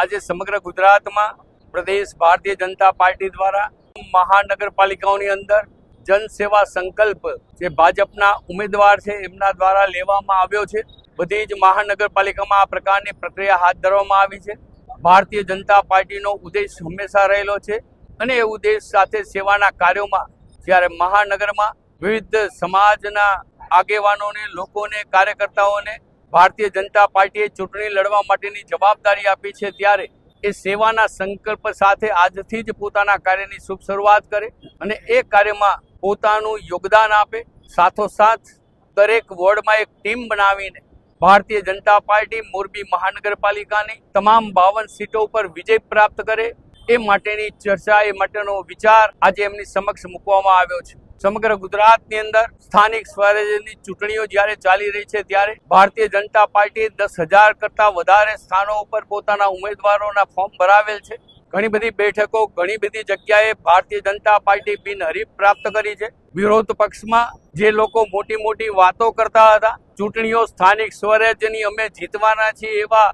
આજે સમગ્ર ગુજરાતમાં પ્રદેશ ભારતીય જનતા પાર્ટી દ્વારા મહાનગરપાલિકાઓની અંદર જનસેવા સંકલ્પ જે ભાજપના ઉમેદવાર છે એમના દ્વારા લેવામાં આવ્યો છે। બધી જ મહાનગરપાલિકામાં આ પ્રકારની પ્રક્રિયા હાથ ધરવામાં આવી છે। ભારતીય જનતા પાર્ટીનો ઉદ્દેશ હંમેશા રહેલો છે અને એ ઉદ્દેશ સાથે સેવાના કાર્યોમાં જ્યારે મહાનગરમાં વિવિધ સમાજના આગેવાનોને, લોકોને, કાર્યકર્તાઓને ભારતીય જનતા પાર્ટીએ ચૂંટણી લડવા માટેની જવાબદારી આપી છે, ત્યારે એ સેવાના સંકલ્પ સાથે આજથી જ પોતાના કાર્યની શુભ શરૂઆત કરે અને એ કાર્યમાં પોતાનું યોગદાન આપે। સાથોસાથ દરેક વોર્ડમાં એક ટીમ બનાવીને ભારતીય જનતા પાર્ટી મોરબી મહાનગરપાલિકાની તમામ 52 સીટો ઉપર વિજય પ્રાપ્ત કરે એ માટેની ચર્ચા, એ માટેનો વિચાર આજે એમની સમક્ષ મૂકવામાં આવ્યો છે। સમગ્ર ગુજરાતની અંદર સ્થાનિક સ્વરાજ્યની ચૂંટણીઓ જ્યારે ચાલી રહી છે ત્યારે ભારતીય જનતા પાર્ટીએ 10,000 કરતાં વધારે સ્થાનો ઉપર પોતાના ઉમેદવારોના ફોર્મ ભરાવેલ છે। ઘણી બધી બેઠકો, ઘણી બધી જગ્યાએ ભારતીય જનતા પાર્ટી બિનહરીફ પ્રાપ્ત કરી છે। વિરોધ પક્ષમાં જે લોકો મોટી મોટી વાતો કરતા હતા, ચૂંટણીઓ સ્થાનિક સ્વરાજ્યની અમે જીતવાના છીએ એવા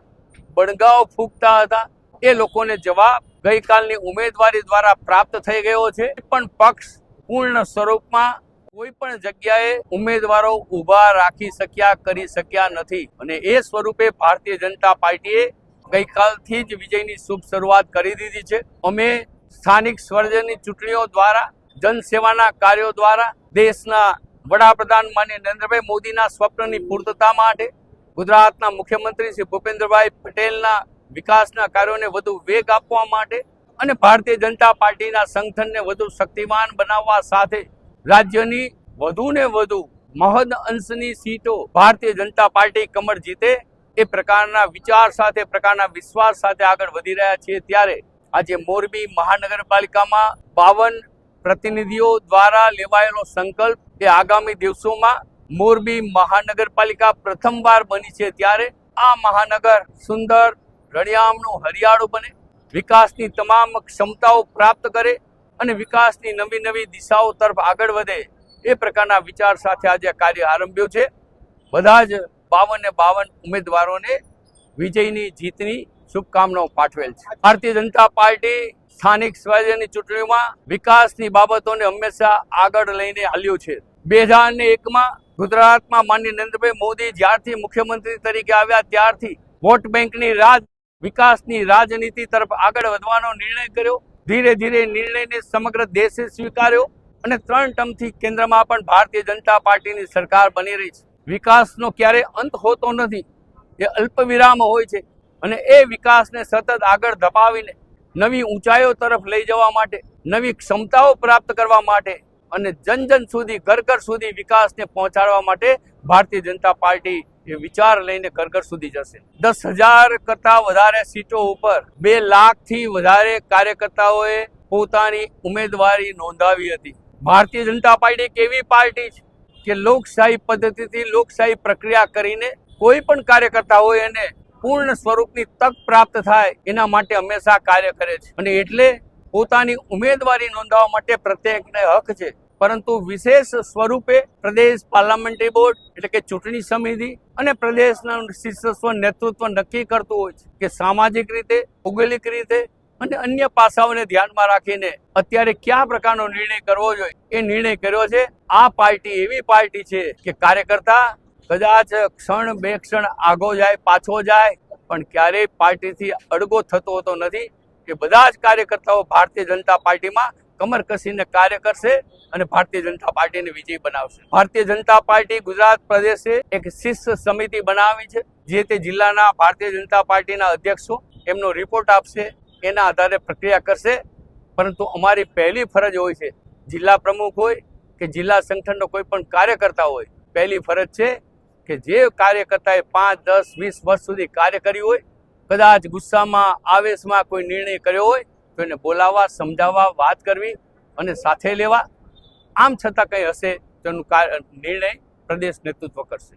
બણગાઓ ફૂંકતા હતા, એ લોકોને જવાબ ગઈકાલની ઉમેદવારી દ્વારા પ્રાપ્ત થઈ ગયો છે। પણ પક્ષ પૂર્ણ સ્વરૂપમાં કોઈ પણ જગ્યાએ ઉમેદવારો ઊભા રાખી શક્યા, કરી શક્યા નથી અને એ સ્વરૂપે ભારતીય જનતા પાર્ટીએ ગઈકાલથી જ વિજયની શુભ શરૂઆત કરી દીધી છે। અમે સ્થાનિક સ્વરાજ્યની ચૂંટણીઓ દ્વારા, જનસેવાના કાર્યો દ્વારા દેશના વડાપ્રધાન માનનીય નરેન્દ્રભાઈ મોદીના સ્વપ્નની પૂર્તતા માટે, ગુજરાતના મુખ્યમંત્રી શ્રી ભૂપેન્દ્રભાઈ પટેલના વિકાસના કાર્યોને વધુ વેગ આપવા માટે અને ભારતીય જનતા પાર્ટીના સંગઠનને વધુ શક્તિમાન બનાવવા સાથે રાજ્યની વધુ ને વધુ મહદ અંશની સીટો ભારતીય જનતા પાર્ટી કમર જીતે એ પ્રકારના વિચાર સાથે, પ્રકારના વિશ્વાસ સાથે આગળ વધી રહ્યા છીએ। ત્યારે આજે મોરબી મહાનગરપાલિકામાં 52 પ્રતિનિધિઓ દ્વારા લેવાયેલો સંકલ્પ એ આગામી દિવસોમાં મોરબી મહાનગરપાલિકા પ્રથમવાર બની છે, ત્યારે આ મહાનગર સુંદર, રળિયામણું, હરિયાળું બને, વિકાસની તમામ ક્ષમતાઓ પ્રાપ્ત કરે અને વિકાસની નવી નવી દિશાઓ તરફ આગળ વધે એ પ્રકારના વિચાર સાથે આજે કાર્ય આરંભ્યું છે। બધા જ 52 ઉમેદવારોને વિજયની, જીતની શુભકામનાઓ પાઠવેલ છે। ભારતીય જનતા પાર્ટી સ્થાનિક સ્વરાજ્યની ચૂંટણીઓમાં વિકાસની બાબતોને હંમેશા આગળ લઈને હાલ્યું છે। 2001માં ગુજરાતમાં માનનીય નરેન્દ્રભાઈ મોદી જ્યારથી મુખ્યમંત્રી તરીકે આવ્યા ત્યારથી વોટ બેંકની રાજ, વિકાસની રાજનીતિ તરફ આગળ વધવાનો નિર્ણય કર્યો। ધીરે ધીરે નિર્ણયને સમગ્ર દેશે સ્વીકાર્યો અને 3 ટર્મથી કેન્દ્રમાં પણ ભારતીય જનતા પાર્ટીની સરકાર બની રહી છે। વિકાસનો ક્યારેય અંત હોતો નથી, એ અલ્પ વિરામ હોય છે અને એ વિકાસને સતત આગળ ધપાવીને નવી ઊંચાઈઓ તરફ લઈ જવા માટે, નવી ક્ષમતાઓ પ્રાપ્ત કરવા માટે અને જન જન સુધી, ઘર ઘર સુધી વિકાસને પહોંચાડવા માટે ભારતીય જનતા પાર્ટી એ વિચાર લઈને ઘર ઘર સુધી જશે। 10,000 કરતાં વધારે સીટો ઉપર 2 લાખથી વધારે કાર્યકર્તાઓએ પોતાની ઉમેદવારી નોંધાવી હતી। ભારતીય જનતા પાર્ટી એક એવી પાર્ટી છે કે લોકશાહી પદ્ધતિથી, લોકશાહી પ્રક્રિયા કરીને કોઈ પણ કાર્યકર્તા હોય એને પૂર્ણ સ્વરૂપની તક પ્રાપ્ત થાય એના માટે હંમેશા કાર્ય કરે છે અને એટલે પોતાની ઉમેદવારી નોંધાવવા માટે પ્રત્યેકને હક છે, પરંતુ વિશેષ સ્વરૂપે પ્રદેશ પાર્લામેન્ટરી બોર્ડ એટલે કે ચૂંટણી સમિતિ અને પ્રદેશનું શીર્ષસ્વ નેતૃત્વ નક્કી કરતું હોય છે કે સામાજિક રીતે, ભૌગોલિક રીતે અને અન્ય પાસાઓને ધ્યાનમાં રાખીને અત્યારે કયા પ્રકારનો નિર્ણય કરવો જોઈએ એ નિર્ણય કર્યો છે। આ પાર્ટી એવી પાર્ટી છે કે કાર્યકર્તા કદાચ ક્ષણ બે ક્ષણ આગો જાય, પાછો જાય, પણ ક્યારેય પાર્ટીથી અડગો થતો હોતો નથી કે બધા જ કાર્યકર્તાઓ ભારતીય જનતા પાર્ટીમાં કમર કસીને કાર્ય કરશે અને ભારતીય જનતા પાર્ટીને વિજય બનાવશે। ભારતીય જનતા પાર્ટી ગુજરાત પ્રદેશે એક શિસ્ત સમિતિ બનાવી છે, જે તે જિલ્લાના ભારતીય જનતા પાર્ટીના અધ્યક્ષો એમનો રિપોર્ટ આપશે, એના આધારે પ્રક્રિયા કરશે। પરંતુ અમારી પહેલી ફરજ હોય છે, જિલ્લા પ્રમુખ હોય કે જિલ્લા સંગઠનનો કોઈ પણ કાર્યકર્તા હોય, પહેલી ફરજ છે કે જે કાર્યકર્તાએ 5, 10, 20 વર્ષ સુધી કાર્ય કર્યું હોય, કદાચ ગુસ્સામાં, આવેશમાં કોઈ નિર્ણય કર્યો હોય તો એને બોલાવવા, સમજાવવા, વાત કરવી અને સાથે લેવા। આમ છતાં કંઈ હશે તેનું નિર્ણય પ્રદેશ નેતૃત્વ કરશે।